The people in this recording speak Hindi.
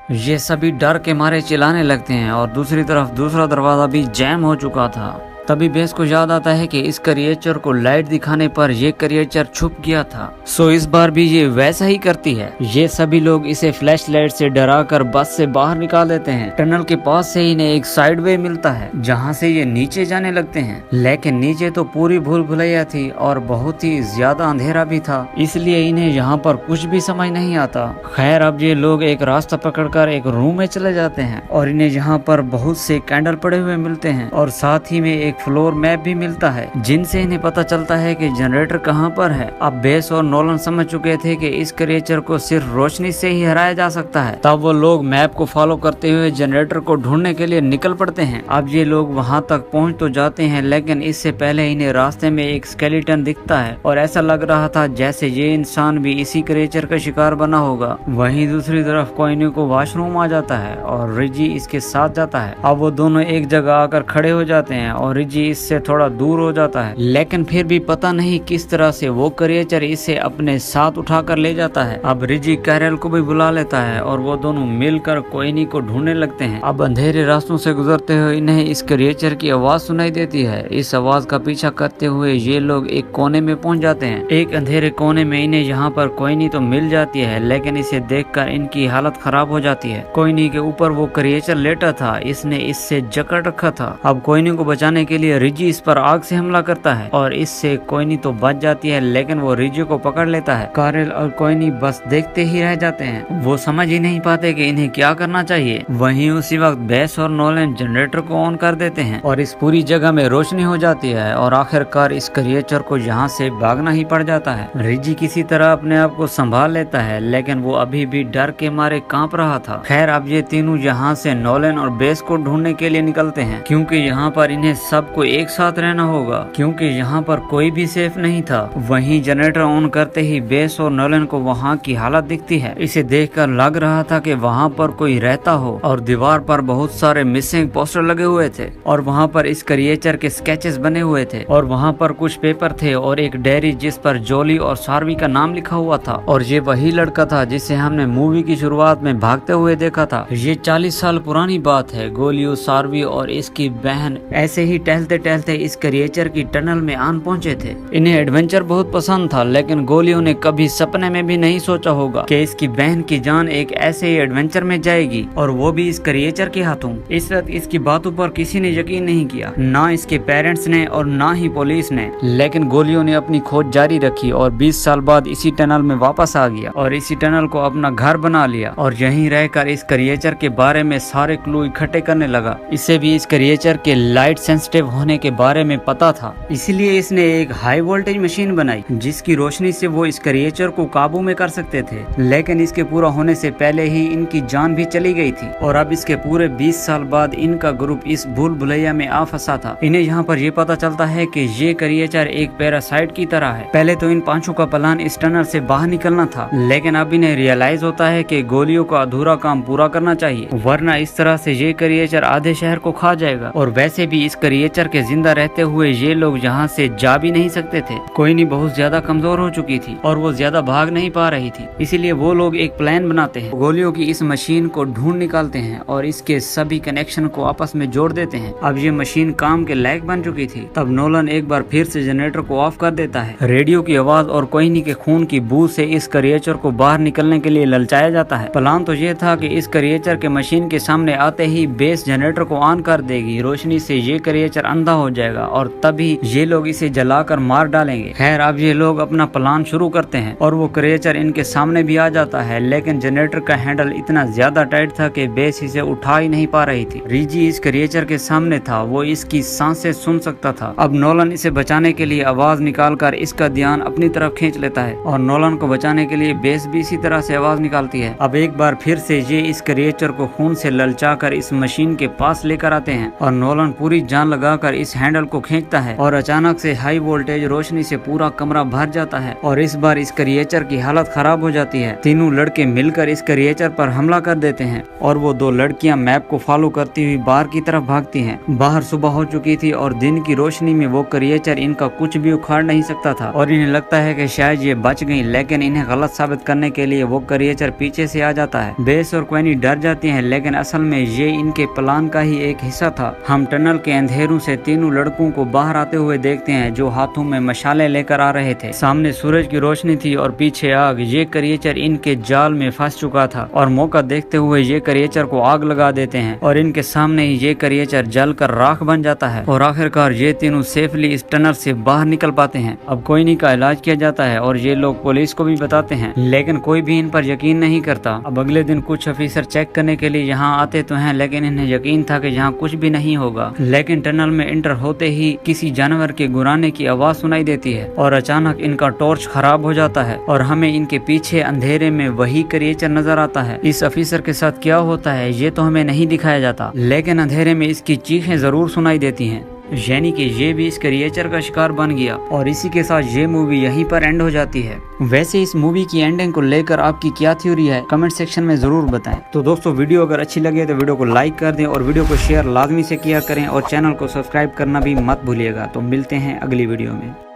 ये सभी डर के मारे चिल्लाने लगते हैं और दूसरी तरफ दूसरा दरवाजा भी जैम हो चुका था। तभी बेस को याद आता है कि इस क्रिएचर को लाइट दिखाने पर ये क्रिएचर छुप गया था। सो इस बार भी ये वैसा ही करती है। ये सभी लोग इसे फ्लैश लाइट से डराकर बस से बाहर निकाल देते हैं। टनल के पास से इन्हें एक साइड वे मिलता है जहाँ से ये नीचे जाने लगते हैं, लेकिन नीचे तो पूरी भूल भुलैया थी और बहुत ही ज्यादा अंधेरा भी था, इसलिए इन्हें यहाँ पर कुछ भी समझ नहीं आता। खैर अब ये लोग एक रास्ता पकड़कर एक रूम में चले जाते हैं और इन्हें यहाँ पर बहुत से कैंडल पड़े हुए मिलते हैं और साथ ही में एक फ्लोर मैप भी मिलता है, जिनसे इन्हें पता चलता है कि जनरेटर कहाँ पर है। अब बेस और नोलन समझ चुके थे कि इस क्रिएचर को सिर्फ रोशनी से ही हराया जा सकता है। तब वो लोग मैप को फॉलो करते हुए जनरेटर को ढूंढने के लिए निकल पड़ते हैं। अब ये लोग वहाँ तक पहुँच तो जाते हैं, लेकिन इससे पहले इन्हें रास्ते में एक स्केलेटन दिखता है और ऐसा लग रहा था जैसे ये इंसान भी इसी क्रिएचर का शिकार बना होगा। वहीं दूसरी तरफ कोइनी को वॉशरूम आ जाता है और रिजी इसके साथ जाता है। अब वो दोनों एक जगह आकर खड़े हो जाते हैं और रिजी इससे थोड़ा दूर हो जाता है, लेकिन फिर भी पता नहीं किस तरह से वो क्रिएचर इसे अपने साथ उठाकर ले जाता है। अब रिजी कैरल को भी बुला लेता है और वो दोनों मिलकर कोइनी को ढूंढने लगते हैं। अब अंधेरे रास्तों से गुजरते हुए इन्हें इस क्रिएचर की आवाज सुनाई देती है। इस आवाज का पीछा करते हुए ये लोग एक कोने में पहुंच जाते हैं। एक अंधेरे कोने में इन्हें यहाँ पर कोइनी तो मिल जाती है, लेकिन इसे देखकर इनकी हालत खराब हो जाती है। कोइनी के ऊपर वो क्रिएचर लेटा था, इसने इससे जकड़ रखा था। अब कोइनी को बचाने के लिए रिजी इस पर आग से हमला करता है और इससे कोइनी तो बच जाती है, लेकिन वो रिजी को पकड़ लेता है। कारल और कोइनी बस देखते ही रह जाते हैं, वो समझ ही नहीं पाते कि इन्हें क्या करना चाहिए। वहीं उसी वक्त बेस और नोलन जनरेटर को ऑन कर देते हैं और इस पूरी जगह में रोशनी हो जाती है और आखिरकार इस क्रिएचर को यहाँ से भागना ही पड़ जाता है। रिजी किसी तरह अपने आप को संभाल लेता है, लेकिन वो अभी भी डर के मारे कांप रहा था। खैर अब ये तीनों यहाँ से नोलन और बेस को ढूंढने के लिए निकलते हैं, क्योंकि यहाँ पर इन्हें सबको एक साथ रहना होगा, क्योंकि यहाँ पर कोई भी सेफ नहीं था। वहीं जनरेटर ऑन करते ही बेस और नोलन को वहाँ की हालत दिखती है। इसे देखकर लग रहा था कि वहाँ पर कोई रहता हो और दीवार पर बहुत सारे मिसिंग पोस्टर लगे हुए थे और वहाँ पर इस क्रिएचर के स्केचेस बने हुए थे और वहाँ पर कुछ पेपर थे और एक डायरी जिस पर जोली और सार्वी का नाम लिखा हुआ था। और ये वही लड़का था जिसे हमने मूवी की शुरुआत में भागते हुए देखा था। ये 40 साल पुरानी बात है। गोलियो, सार्वी और इसकी बहन ऐसे ही टहलते टहलते इस क्रिएचर की टनल में आन पहुंचे थे। इन्हें एडवेंचर बहुत पसंद था, लेकिन गोलियों ने कभी सपने में भी नहीं सोचा होगा कि इसकी बहन की जान एक ऐसे ही एडवेंचर में जाएगी, और वो भी इस क्रिएचर के हाथों। इस वक्त इसकी बातों पर किसी ने यकीन नहीं किया, ना इसके पेरेंट्स ने और ना ही पुलिस ने। लेकिन गोलियों ने अपनी खोज जारी रखी और 20 साल बाद इसी टनल में वापस आ गया और इसी टनल को अपना घर बना लिया और यहीं रहकर इस क्रिएचर के बारे में सारे क्लू इकट्ठे करने लगा। इसे भी इस क्रिएचर के लाइट सेंसिटिव होने के बारे में पता था, इसलिए इसने एक हाई वोल्टेज मशीन बनाई जिसकी रोशनी से वो इस क्रिएचर को काबू में कर सकते थे। लेकिन इसके पूरा होने से पहले ही इनकी जान भी चली गई थी और अब इसके पूरे 20 साल बाद इनका ग्रुप इस भूल भुलैया में आ फंसा था। इन्हें यहाँ पर ये पता चलता है कि ये क्रिएचर एक पैरासाइट की तरह है। पहले तो इन पांचों का प्लान इस टनल से बाहर निकलना था, लेकिन अब इन्हें रियलाइज होता है कि गोलियों का अधूरा काम पूरा करना चाहिए, वरना इस तरह से ये क्रिएचर आधे शहर को खा जाएगा। और वैसे भी इस क्रिएचर के जिंदा रहते हुए ये लोग यहाँ से जा भी नहीं सकते थे। कोइनी बहुत ज्यादा कमजोर हो चुकी थी और वो ज्यादा भाग नहीं पा रही थी, इसीलिए वो लोग एक प्लान बनाते हैं। गोलियों की इस मशीन को ढूंढ निकालते हैं और इसके सभी कनेक्शन को आपस में जोड़ देते हैं। अब ये मशीन काम के लायक बन चुकी थी। तब नोलन एक बार फिर से जनरेटर को ऑफ कर देता है। रेडियो की आवाज और कोइनी के खून की बू से इस क्रिएचर को बाहर निकलने के लिए ललचाया जाता है। प्लान तो ये था कि इस क्रिएचर के मशीन के सामने आते ही बेस जनरेटर को ऑन कर देगी, रोशनी से ये क्रिएचर अंधा हो जाएगा और तभी ये लोग इसे जलाकर मार डालेंगे। खैर अब ये लोग अपना प्लान शुरू करते हैं और वो क्रिएचर इनके सामने भी आ जाता है, लेकिन जनरेटर का हैंडल इतना ज्यादा टाइट था कि बेस इसे उठा ही नहीं पा रही थी। रिजी इस क्रिएचर के सामने था, वो इसकी सांसें सुन सकता था। अब नोलन इसे बचाने के लिए आवाज निकालकर इसका ध्यान अपनी तरफ खींच लेता है और नोलन को बचाने के लिए बेस भी इसी तरह से आवाज निकालती है। अब एक बार फिर से ये इस क्रिएचर को खून से ललचाकर इस मशीन के पास लेकर आते हैं और नोलन पूरी जान लगा लगाकर इस हैंडल को खींचता है और अचानक से हाई वोल्टेज रोशनी से पूरा कमरा भर जाता है और इस बार इस क्रिएचर की हालत खराब हो जाती है। तीनों लड़के मिलकर इस क्रिएचर पर हमला कर देते हैं और वो दो लड़कियां मैप को फॉलो करती हुई बाहर की तरफ भागती हैं। बाहर सुबह हो चुकी थी और दिन की रोशनी में वो क्रिएचर इनका कुछ भी उखाड़ नहीं सकता था और इन्हें लगता है कि शायद ये बच गई, लेकिन इन्हें गलत साबित करने के लिए वो क्रिएचर पीछे से आ जाता है। बेस और क्वेनी डर जाती हैं, लेकिन असल में ये इनके प्लान का ही एक हिस्सा था। हम टनल के अंधेरों से तीनों लड़कों को बाहर आते हुए देखते हैं जो हाथों में मशाले लेकर आ रहे थे। सामने सूरज की रोशनी थी और पीछे आग। ये क्रिएचर इनके जाल में फंस चुका था और मौका देखते हुए ये क्रिएचर को आग लगा देते हैं और इनके सामने ही ये क्रिएचर जलकर राख बन जाता है और आखिरकार ये तीनों सेफली इस टनल से बाहर निकल पाते हैं। अब कोयनी का इलाज किया जाता है और ये लोग पुलिस को भी बताते हैं, लेकिन कोई भी इन पर यकीन नहीं करता। अब अगले दिन कुछ ऑफिसर चेक करने के लिए यहाँ आते तो हैं, लेकिन इन्हें यकीन था कि यहाँ कुछ भी नहीं होगा। लेकिन टनल में एंटर होते ही किसी जानवर के गुर्राने की आवाज सुनाई देती है और अचानक इनका टॉर्च खराब हो जाता है और हमें इनके पीछे अंधेरे में वही क्रिएचर नजर आता है। इस ऑफिसर के साथ क्या होता है ये तो हमें नहीं दिखाया जाता, लेकिन अंधेरे में इसकी चीखें जरूर सुनाई देती हैं, यानी कि ये भी इस क्रिएचर का शिकार बन गया। और इसी के साथ ये मूवी यहीं पर एंड हो जाती है। वैसे इस मूवी की एंडिंग को लेकर आपकी क्या थ्योरी है कमेंट सेक्शन में जरूर बताएं। तो दोस्तों वीडियो अगर अच्छी लगे तो वीडियो को लाइक कर दें और वीडियो को शेयर लाजमी से किया करें और चैनल को सब्सक्राइब करना भी मत भूलिएगा। तो मिलते हैं अगली वीडियो में।